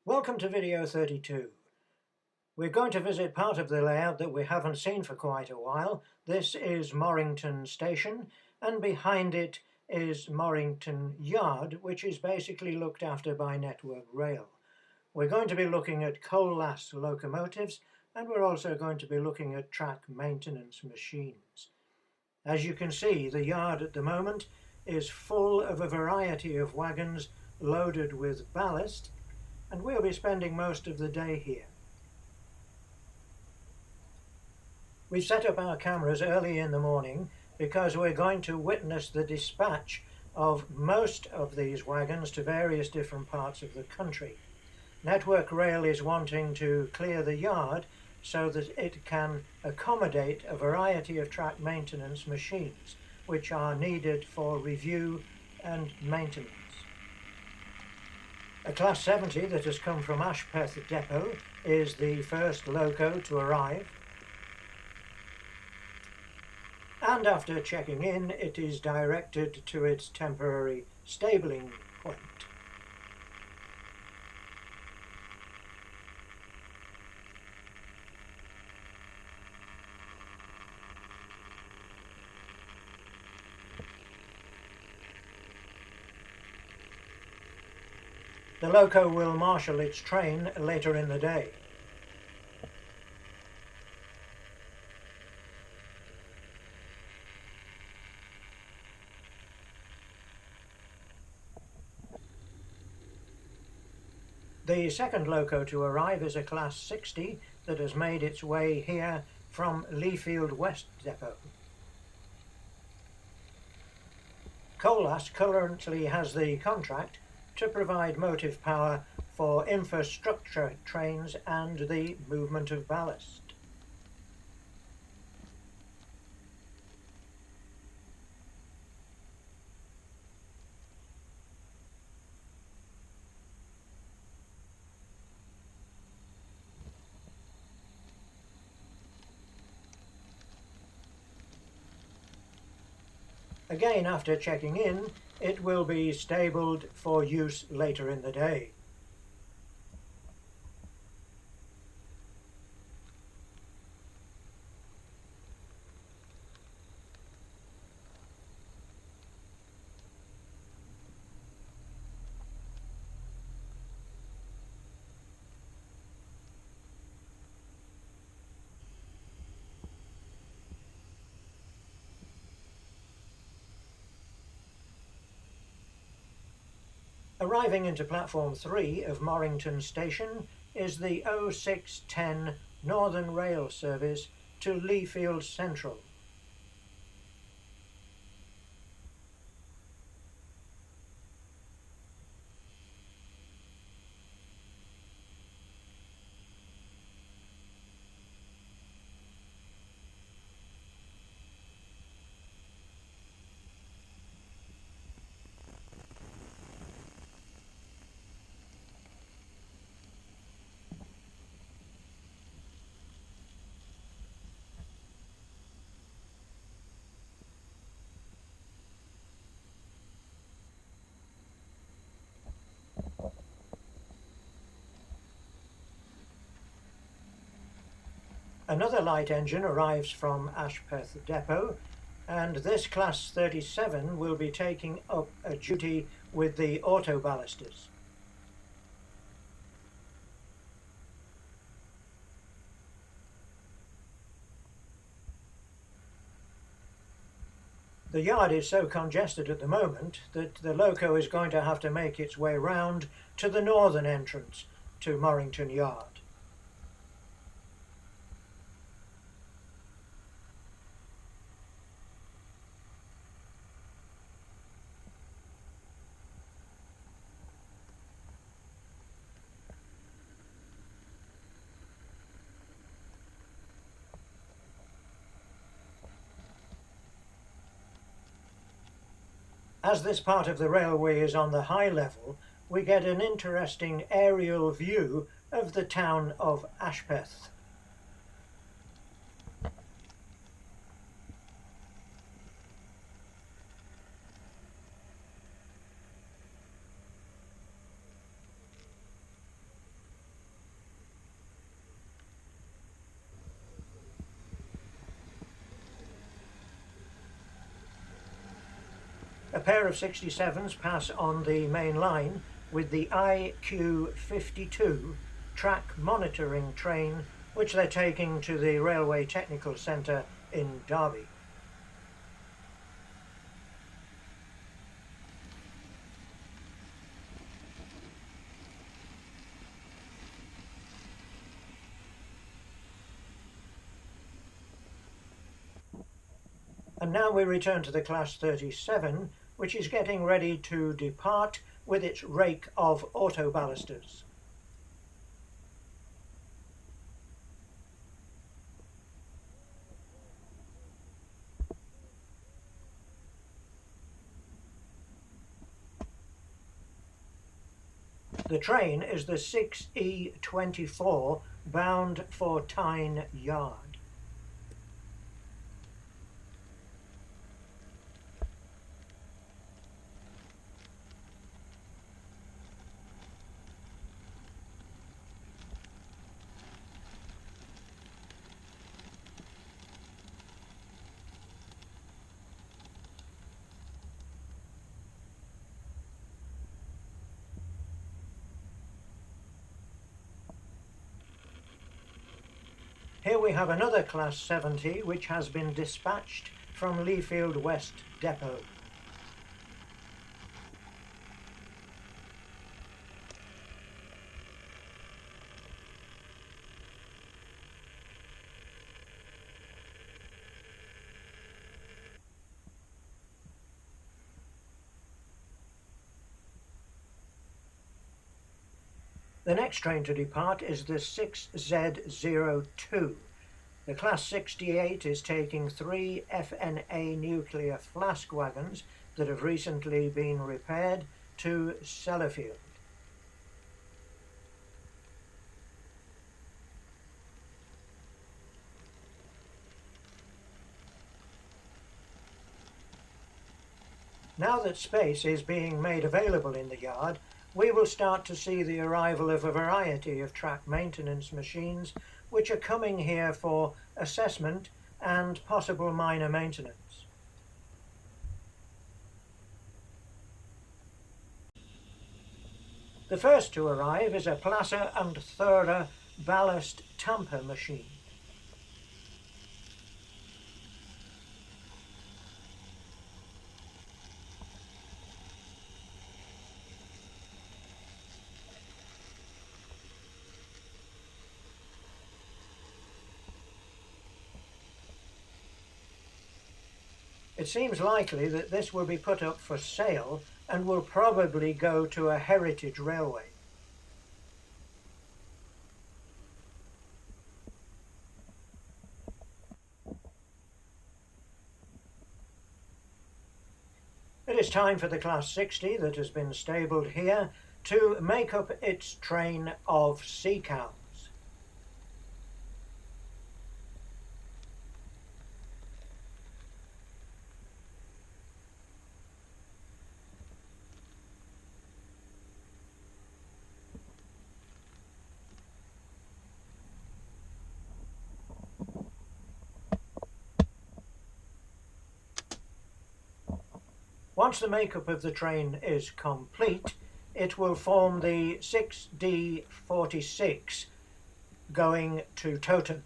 Welcome to video 32. We're going to visit part of the layout that we haven't seen for quite a while. This is Morrington Station, and behind it is Morrington Yard, which is basically looked after by Network Rail. We're going to be looking at coal-lass locomotives, and we're also going to be looking at track maintenance machines. As you can see, the yard at the moment is full of a variety of wagons loaded with ballast, and we'll be spending most of the day here. We've set up our cameras early in the morning because we're going to witness the dispatch of most of these wagons to various different parts of the country. Network Rail is wanting to clear the yard so that it can accommodate a variety of track maintenance machines which are needed for review and maintenance. A Class 70 that has come from Ashpeth depot is the first loco to arrive, and after checking in it is directed to its temporary stabling point. The loco will marshal its train later in the day. The second loco to arrive is a Class 60 that has made its way here from Leefield West depot. Coal-lass currently has the contract to provide motive power for infrastructure trains and the movement of ballast. Again, after checking in, it will be stabled for use later in the day. Arriving into platform 3 of Morrington Station is the 0610 Northern Rail service to Leefield Central. Another light engine arrives from Ashpeth depot, and this Class 37 will be taking up a duty with the auto ballasters. The yard is so congested at the moment that the loco is going to have to make its way round to the northern entrance to Morrington Yard. As this part of the railway is on the high level, we get an interesting aerial view of the town of Ashpeth. A pair of 67s pass on the main line with the IQ52 track monitoring train, which they're taking to the Railway Technical Centre in Derby. And now we return to the Class 37, which is getting ready to depart with its rake of auto ballasters. The train is the 6E24 bound for Tyne Yard. Here we have another Class 70 which has been dispatched from Leefield West Depot. The next train to depart is the 6Z02. The Class 68 is taking 3 FNA nuclear flask wagons that have recently been repaired to Sellafield. Now that space is being made available in the yard, we will start to see the arrival of a variety of track maintenance machines which are coming here for assessment and possible minor maintenance. The first to arrive is a Plasser and Theurer Ballast Tamper machine. It seems likely that this will be put up for sale and will probably go to a heritage railway. It is time for the Class 60 that has been stabled here to make up its train of sea cows. Once the makeup of the train is complete, it will form the 6D46 going to Toton.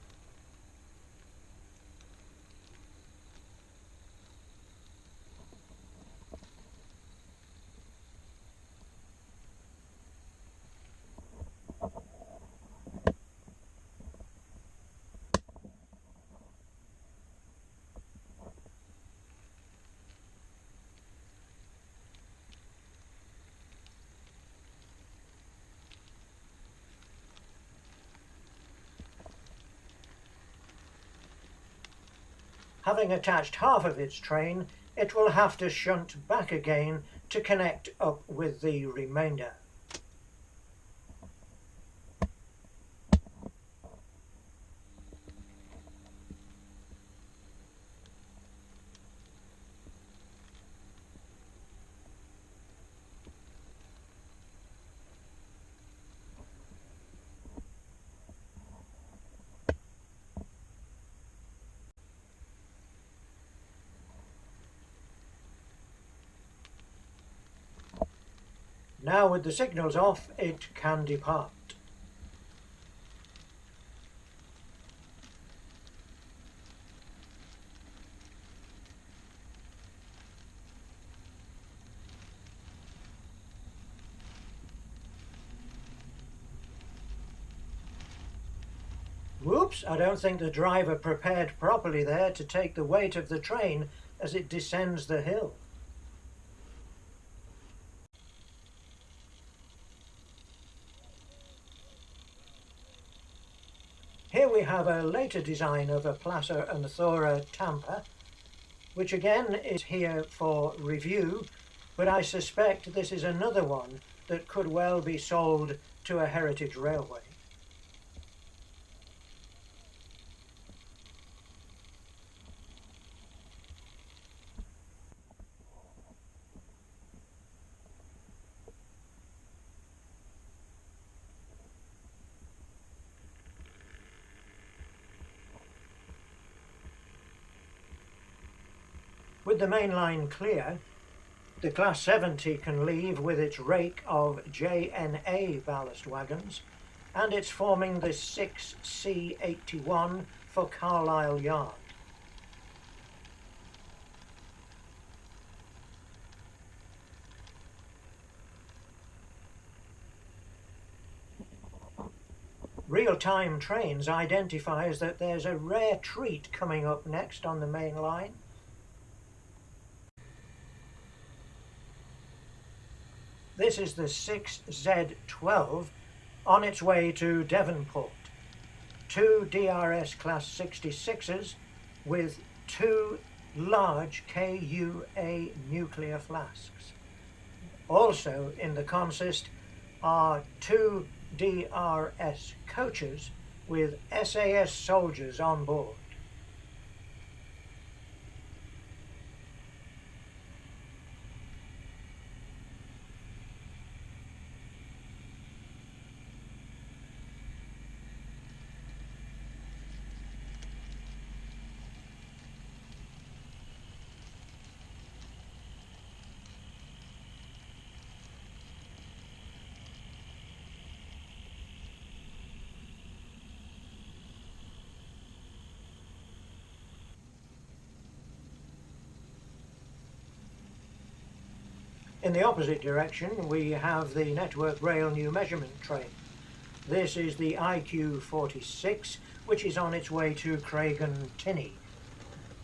Having attached half of its train, it will have to shunt back again to connect up with the remainder. Now with the signals off, it can depart. Whoops, I don't think the driver prepared properly there to take the weight of the train as it descends the hill. Here we have a later design of a Plasser and Theurer Tamper, which again is here for review, but I suspect this is another one that could well be sold to a heritage railway. With the main line clear, the Class 70 can leave with its rake of JNA ballast wagons, and it's forming the 6C81 for Carlisle Yard. Real-time Trains identifies that there's a rare treat coming up next on the main line. This is the 6Z12 on its way to Devonport. 2 DRS Class 66s with 2 large KUA nuclear flasks. Also in the consist are 2 DRS coaches with SAS soldiers on board. In the opposite direction, we have the Network Rail New Measurement train. This is the IQ46, which is on its way to Craigan Tinney.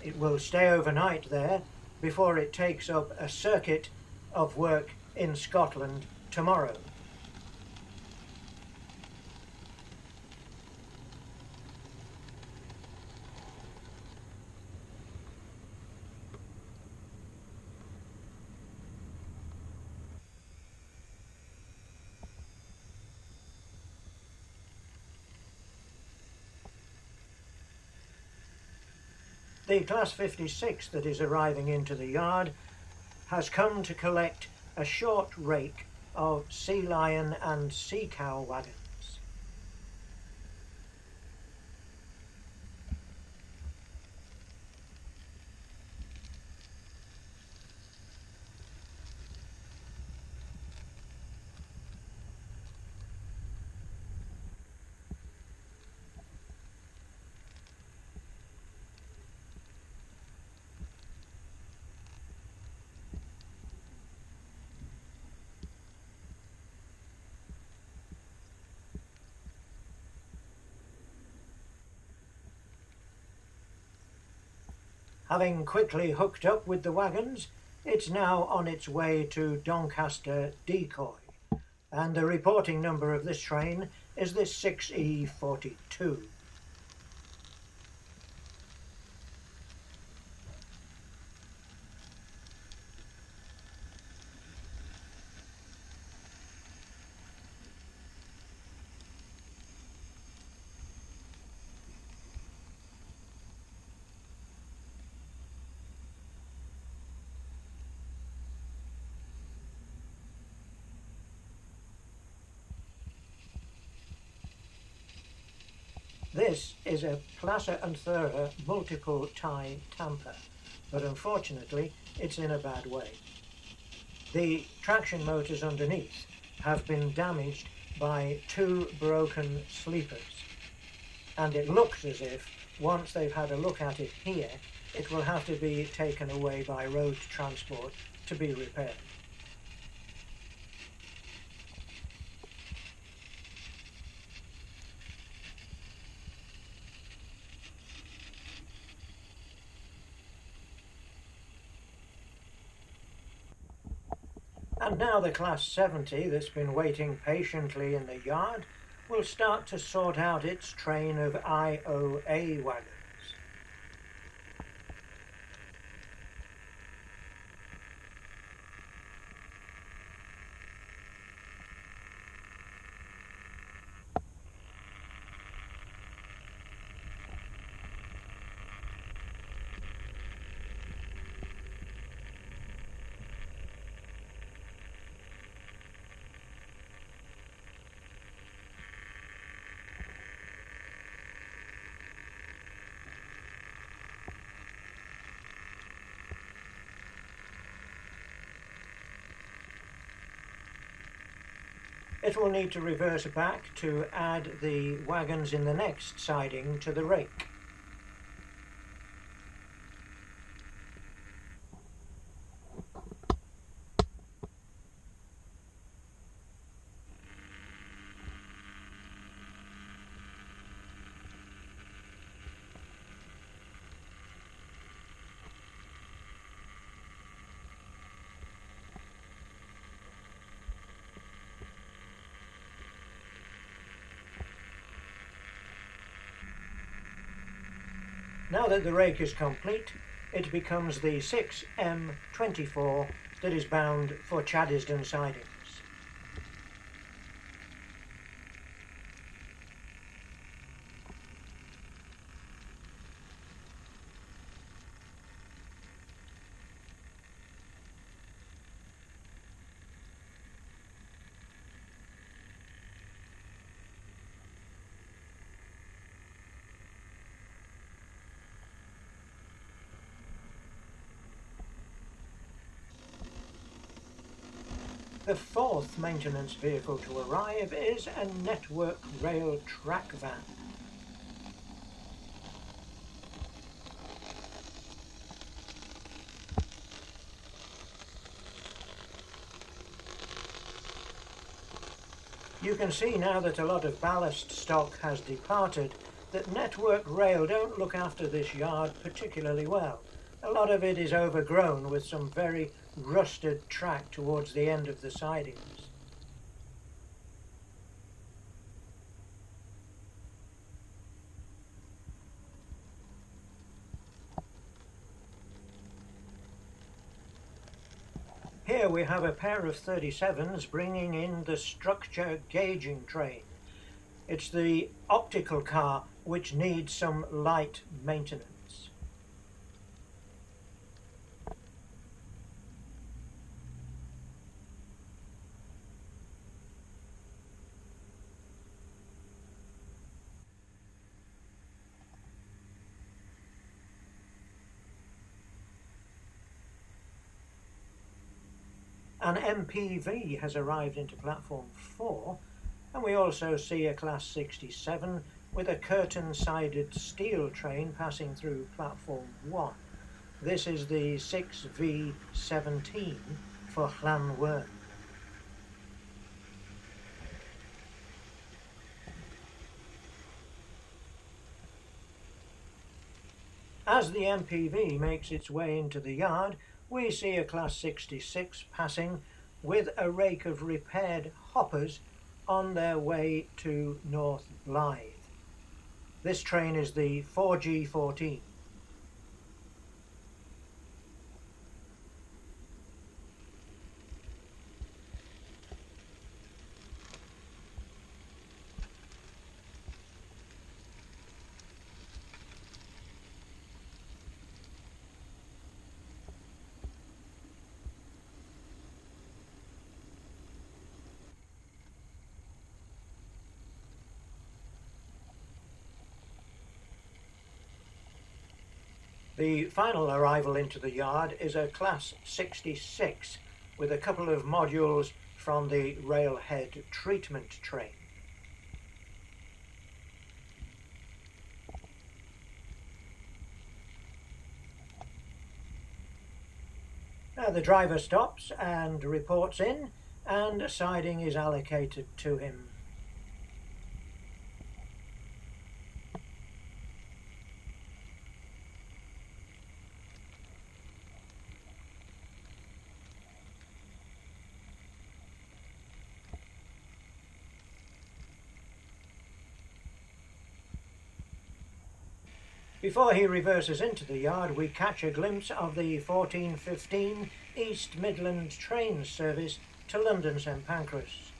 It will stay overnight there before it takes up a circuit of work in Scotland tomorrow. The Class 56 that is arriving into the yard has come to collect a short rake of Sea Lion and Sea Cow wagons. Having quickly hooked up with the wagons, it's now on its way to Doncaster Decoy, and the reporting number of this train is the 6E42. This is a Plasser and Theurer multiple tie Tamper, but unfortunately it's in a bad way. The traction motors underneath have been damaged by 2 broken sleepers, and it looks as if once they've had a look at it here, it will have to be taken away by road transport to be repaired. And now the Class 70 that's been waiting patiently in the yard will start to sort out its train of IOA wagons. It will need to reverse back to add the wagons in the next siding to the rake. Now that the rake is complete, it becomes the 6M24 that is bound for Chaddisden sidings. The 4th maintenance vehicle to arrive is a Network Rail track van. You can see now that a lot of ballast stock has departed that Network Rail don't look after this yard particularly well. A lot of it is overgrown with some very rusted track towards the end of the sidings. Here we have a pair of 37s bringing in the structure gauging train. It's the optical car which needs some light maintenance. An MPV has arrived into platform 4, and we also see a Class 67 with a curtain-sided steel train passing through platform 1. This is the 6V17 for Llanwern. As the MPV makes its way into the yard, we see a Class 66 passing with a rake of repaired hoppers on their way to North Blythe. This train is the 4G14. The final arrival into the yard is a Class 66 with a couple of modules from the railhead treatment train. Now the driver stops and reports in, and a siding is allocated to him. Before he reverses into the yard, we catch a glimpse of the 1415 East Midland train service to London St Pancras.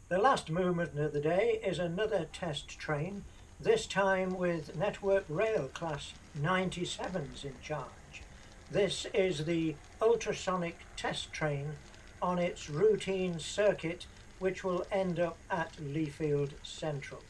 The last movement of the day is another test train, this time with Network Rail Class 97s in charge. This is the Ultrasonic test train on its routine circuit, which will end up at Leefield Central.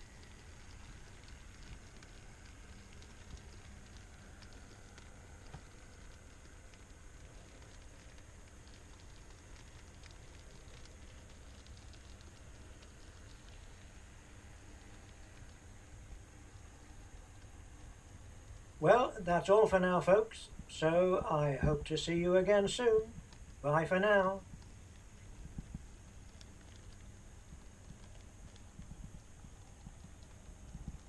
Well, that's all for now, folks, so I hope to see you again soon. Bye for now.